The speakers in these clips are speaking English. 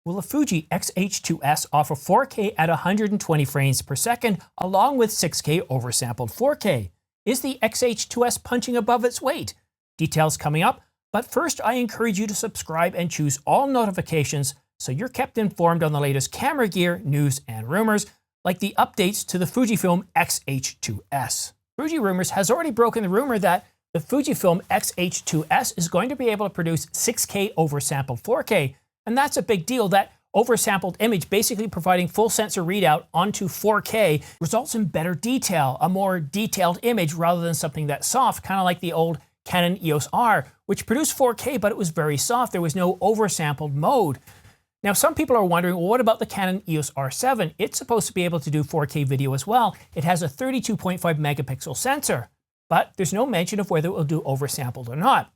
Will the Fuji X-H2S offer 4K at 120 frames per second along with 6K oversampled 4K? Is the X-H2S punching above its weight? Details coming up, but first I encourage you to subscribe and choose all notifications so you're kept informed on the latest camera gear, news, and rumors, like the updates to the Fujifilm X-H2S. Fuji Rumors has already broken the rumor that the Fujifilm X-H2S is going to be able to produce 6K oversampled 4K, and that's a big deal. That oversampled image, basically providing full sensor readout onto 4K, results in better detail, a more detailed image rather than something that's soft, kind of like the old Canon EOS R, which produced 4K, but it was very soft. There was no oversampled mode. Now, some people are wondering, well, what about the Canon EOS R7? It's supposed to be able to do 4K video as well. It has a 32.5 megapixel sensor, but there's no mention of whether it will do oversampled or not.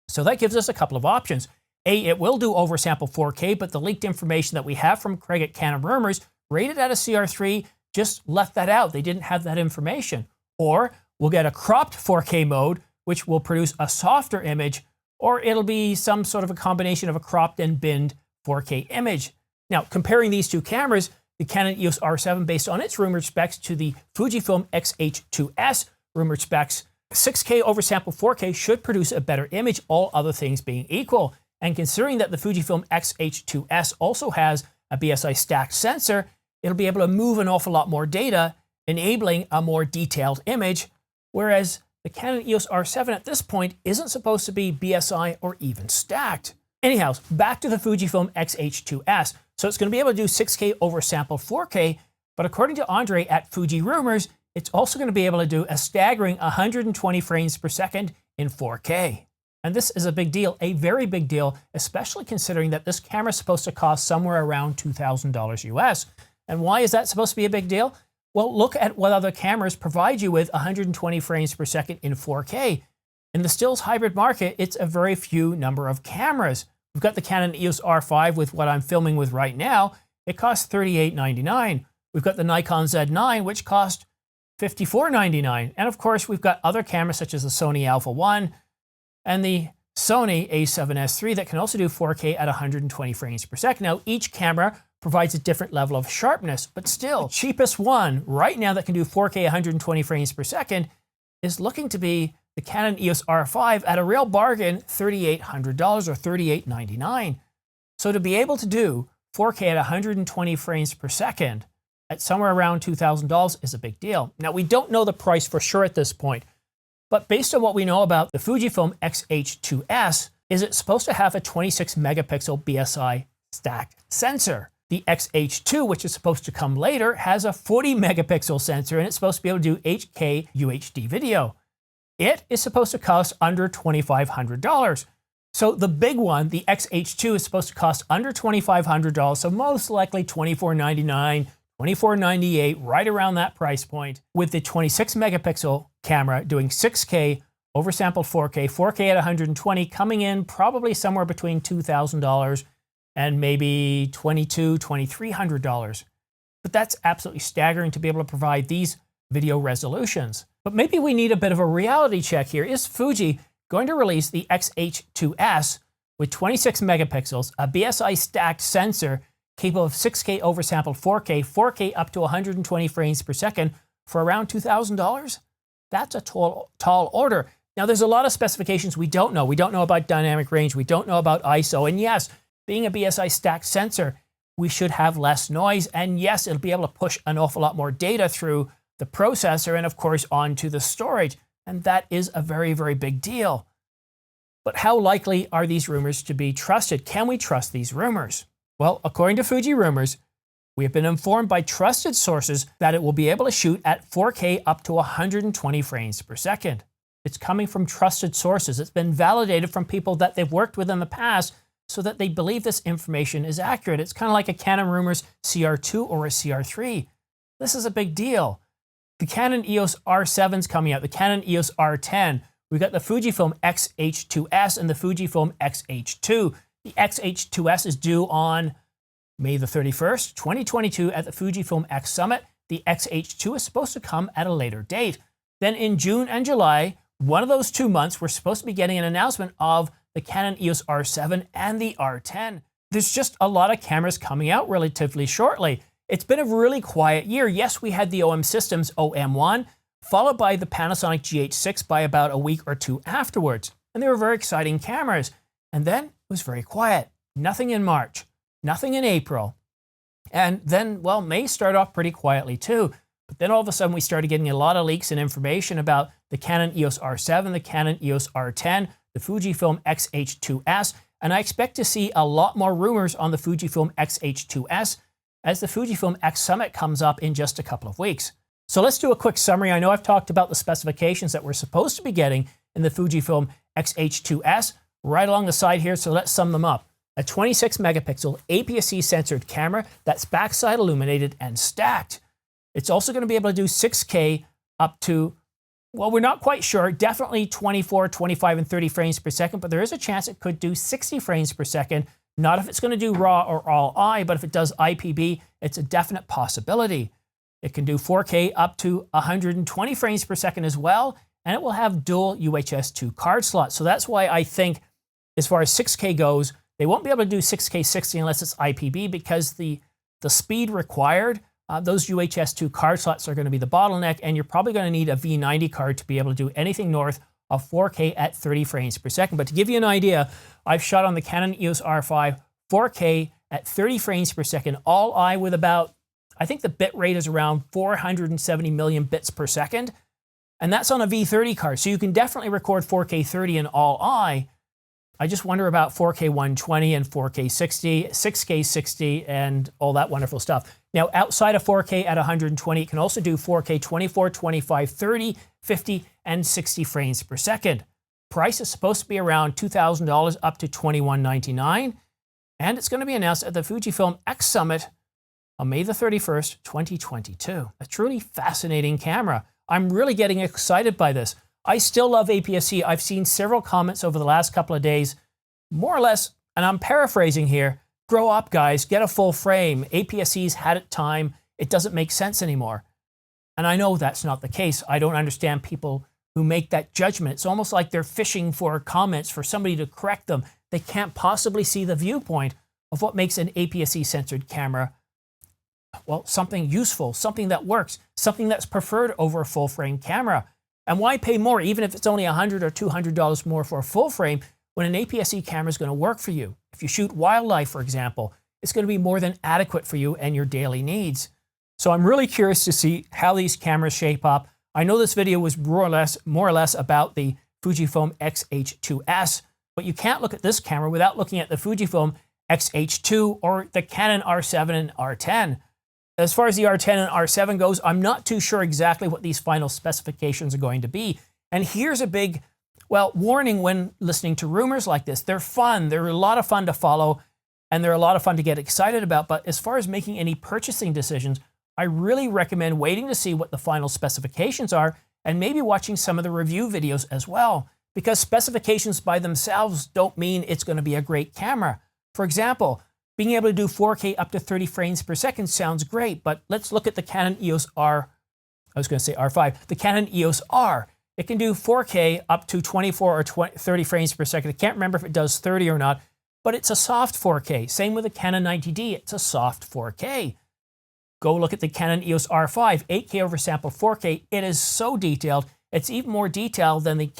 So that gives us a couple of options. A, it will do oversampled 4K, but the leaked information that we have from Craig at Canon Rumors, rated at a CR3, just left that out. They didn't have that information. Or we'll get a cropped 4K mode, which will produce a softer image, or it'll be some sort of a combination of a cropped and binned 4K image. Now, comparing these two cameras, the Canon EOS R7 based on its rumored specs to the Fujifilm X-H2S rumored specs, 6K oversampled 4K should produce a better image, all other things being equal. And considering that the Fujifilm X-H2S also has a BSI stacked sensor, it'll be able to move an awful lot more data, enabling a more detailed image, whereas the Canon EOS R7 at this point isn't supposed to be BSI or even stacked. Anyhow, back to the Fujifilm X-H2S. So it's going to be able to do 6K oversampled 4K, but according to Andre at Fuji Rumors, it's also going to be able to do a staggering 120 frames per second in 4K. And this is a big deal, a very big deal, especially considering that this camera is supposed to cost somewhere around $2,000 US. And why is that supposed to be a big deal? Well, look at what other cameras provide you with 120 frames per second in 4K. In the stills hybrid market, it's a very few number of cameras. We've got the Canon EOS R5 with what I'm filming with right now. It costs $38.99. We've got the Nikon Z9, which cost $54.99. And of course, we've got other cameras such as the Sony Alpha 1 and the Sony A7S III that can also do 4K at 120 frames per second. Now, each camera provides a different level of sharpness, but still, the cheapest one right now that can do 4K 120 frames per second is looking to be the Canon EOS R5 at a real bargain, $3,800 or $38.99. So to be able to do 4K at 120 frames per second at somewhere around $2,000 is a big deal. Now, we don't know the price for sure at this point, but based on what we know about the Fujifilm X-H2S, is it supposed to have a 26 megapixel BSI stacked sensor. The X-H2, which is supposed to come later, has a 40 megapixel sensor and it's supposed to be able to do 8K UHD video. It is supposed to cost under $2,500. So the big one, the X-H2, is supposed to cost under $2,500, so most likely $2,499, $2,498, right around that price point, with the 26 megapixel camera doing 6K oversampled 4K, 4K at 120, coming in probably somewhere between $2,000 and maybe $2,200, $2,300. But that's absolutely staggering to be able to provide these video resolutions. But maybe we need a bit of a reality check here. Is Fuji going to release the X-H2S with 26 megapixels, a BSI stacked sensor capable of 6K oversampled 4K, 4K up to 120 frames per second for around $2,000? That's a tall order. Now, there's a lot of specifications we don't know. We don't know about dynamic range. We don't know about ISO. And yes, being a BSI stacked sensor, we should have less noise. And yes, it'll be able to push an awful lot more data through the processor and of course onto the storage. And that is a very, very big deal. But how likely are these rumors to be trusted? Can we trust these rumors? Well, according to Fuji Rumors, we have been informed by trusted sources that it will be able to shoot at 4K up to 120 frames per second. It's coming from trusted sources. It's been validated from people that they've worked with in the past so that they believe this information is accurate. It's kind of like a Canon Rumors CR2 or a CR3. This is a big deal. The Canon EOS R7's coming out, the Canon EOS R10. We've got the Fujifilm X-H2S and the Fujifilm X-H2. The X-H2S is due on May the 31st, 2022 at the Fujifilm X Summit. The X-H2 is supposed to come at a later date. Then in June and July, one of those 2 months, we're supposed to be getting an announcement of the Canon EOS R7 and the R10. there's just a lot of cameras coming out relatively shortly. It's been a really quiet year. Yes, we had the OM Systems OM1, followed by the Panasonic GH6 by about a week or two afterwards. And they were very exciting cameras. And then it was very quiet. Nothing in March, nothing in April. And then, well, May started off pretty quietly too. But then all of a sudden we started getting a lot of leaks and information about the Canon EOS R7, the Canon EOS R10, the Fujifilm X-H2S, and I expect to see a lot more rumors on the Fujifilm X-H2S as the Fujifilm X Summit comes up in just a couple of weeks. So let's do a quick summary. I know I've talked about the specifications that we're supposed to be getting in the Fujifilm X-H2S right along the side here, so let's sum them up. A 26 megapixel APS-C censored camera that's backside illuminated and stacked. It's also going to be able to do 6K up to, well, we're not quite sure, definitely 24, 25, and 30 frames per second, but there is a chance it could do 60 frames per second. Not if it's going to do RAW or all-I, but if it does IPB, it's a definite possibility. It can do 4K up to 120 frames per second as well, and it will have dual UHS 2 card slots. So that's why I think, as far as 6K goes, they won't be able to do 6K 60 unless it's IPB, because the speed required, those UHS 2 card slots are going to be the bottleneck, and you're probably going to need a V90 card to be able to do anything north of 4K at 30 frames per second. But to give you an idea, I've shot on the Canon EOS R5 4K at 30 frames per second, all-I with about, I think the bit rate is around 470 million bits per second, and that's on a V30 card. So you can definitely record 4K 30 in all-I. I just wonder about 4K 120 and 4K 60, 6K 60, and all that wonderful stuff. Now, outside of 4K at 120, it can also do 4K 24, 25, 30, 50, and 60 frames per second. Price is supposed to be around $2,000 up to $2,199, and it's going to be announced at the Fujifilm X Summit on May the 31st, 2022. A truly fascinating camera. I'm really getting excited by this. I still love APS-C. I've seen several comments over the last couple of days, more or less, and I'm paraphrasing here, grow up, guys, get a full frame. APS-C's had its time. It doesn't make sense anymore. And I know that's not the case. I don't understand people who make that judgment. It's almost like they're fishing for comments for somebody to correct them. They can't possibly see the viewpoint of what makes an APS-C censored camera, well, something useful, something that works, something that's preferred over a full frame camera. And why pay more, even if it's only $100 or $200 more for a full frame, when an APS-C camera is going to work for you? If you shoot wildlife, for example, it's going to be more than adequate for you and your daily needs. So I'm really curious to see how these cameras shape up. I know this video was more or less about the Fujifilm X-H2S, but you can't look at this camera without looking at the Fujifilm X-H2 or the Canon R7 and R10. As far as the R10 and R7 goes, I'm not too sure exactly what these final specifications are going to be. And here's a big, well, warning when listening to rumors like this. They're fun. They're a lot of fun to follow, and they're a lot of fun to get excited about. But as far as making any purchasing decisions, I really recommend waiting to see what the final specifications are and maybe watching some of the review videos as well, because specifications by themselves don't mean it's going to be a great camera. For example, being able to do 4K up to 30 frames per second sounds great, but let's look at the Canon EOS R5, the Canon EOS R. It can do 4K up to 24 or 30 frames per second. I can't remember if it does 30 or not, but it's a soft 4K. Same with the Canon 90D, it's a soft 4K. Go look at the Canon EOS R5, 8K oversampled 4K. It is so detailed. It's even more detailed than the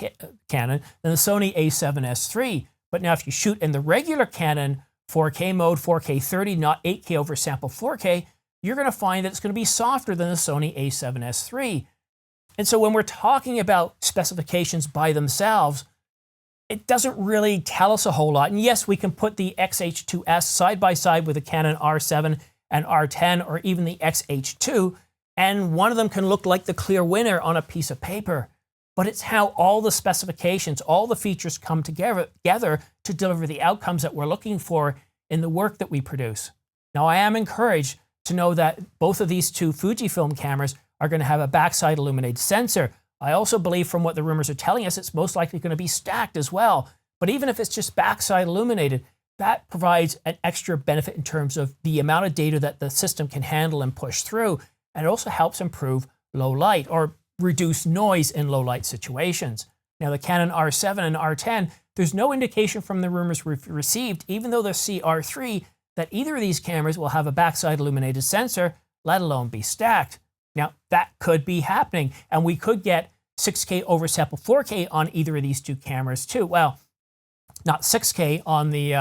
Canon, than the Sony a7S III. But now if you shoot in the regular Canon 4K mode, 4K 30, not 8K oversampled 4K, you're going to find that it's going to be softer than the Sony a7S III. And so when we're talking about specifications by themselves, it doesn't really tell us a whole lot. And yes, we can put the X-H2S side by side with the Canon R7 and R10 or even the X-H2, and one of them can look like the clear winner on a piece of paper. But it's how all the specifications, all the features come together to deliver the outcomes that we're looking for in the work that we produce. Now, I am encouraged to know that both of these two Fujifilm cameras are going to have a backside illuminated sensor. I also believe from what the rumors are telling us, it's most likely going to be stacked as well. But even if it's just backside illuminated, that provides an extra benefit in terms of the amount of data that the system can handle and push through. And it also helps improve low light or reduce noise in low light situations. Now, the Canon R7 and R10 there's no indication from the rumors we've received, even though they're CR3, that either of these cameras will have a backside illuminated sensor, let alone be stacked. Now, that could be happening, and we could get 6K oversample 4K on either of these two cameras too. Well, not 6K on the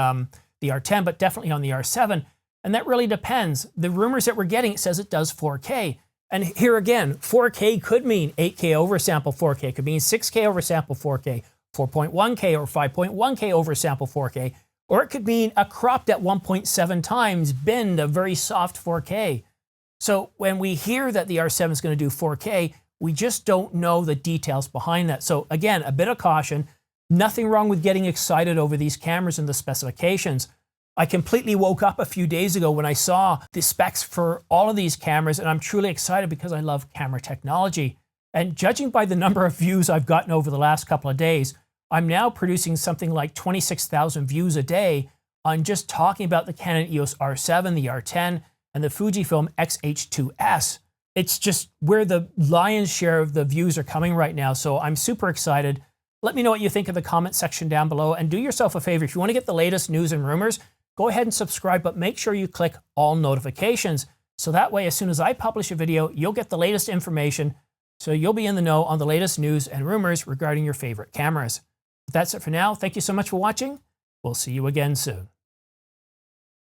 R10, but definitely on the R7, and that really depends. The rumors that we're getting says it does 4K, and here again, 4K could mean 8K oversample 4K, it could mean 6K oversample 4K, 4.1K or 5.1K oversample 4K, or it could mean a cropped at 1.7 times binned, a very soft 4K. So when we hear that the R7 is going to do 4K, we just don't know the details behind that. So again, a bit of caution. Nothing wrong with getting excited over these cameras and the specifications. I completely woke up a few days ago when I saw the specs for all of these cameras, and I'm truly excited because I love camera technology. And judging by the number of views I've gotten over the last couple of days, I'm now producing something like 26,000 views a day on just talking about the Canon EOS R7, the R10, and the Fujifilm X-H2S. It's just where the lion's share of the views are coming right now, so I'm super excited. Let me know what you think in the comment section down below, and do yourself a favor, if you want to get the latest news and rumors, go ahead and subscribe, but make sure you click all notifications, so that way as soon as I publish a video, you'll get the latest information, so you'll be in the know on the latest news and rumors regarding your favorite cameras. But that's it for now. Thank you so much for watching. We'll see you again soon.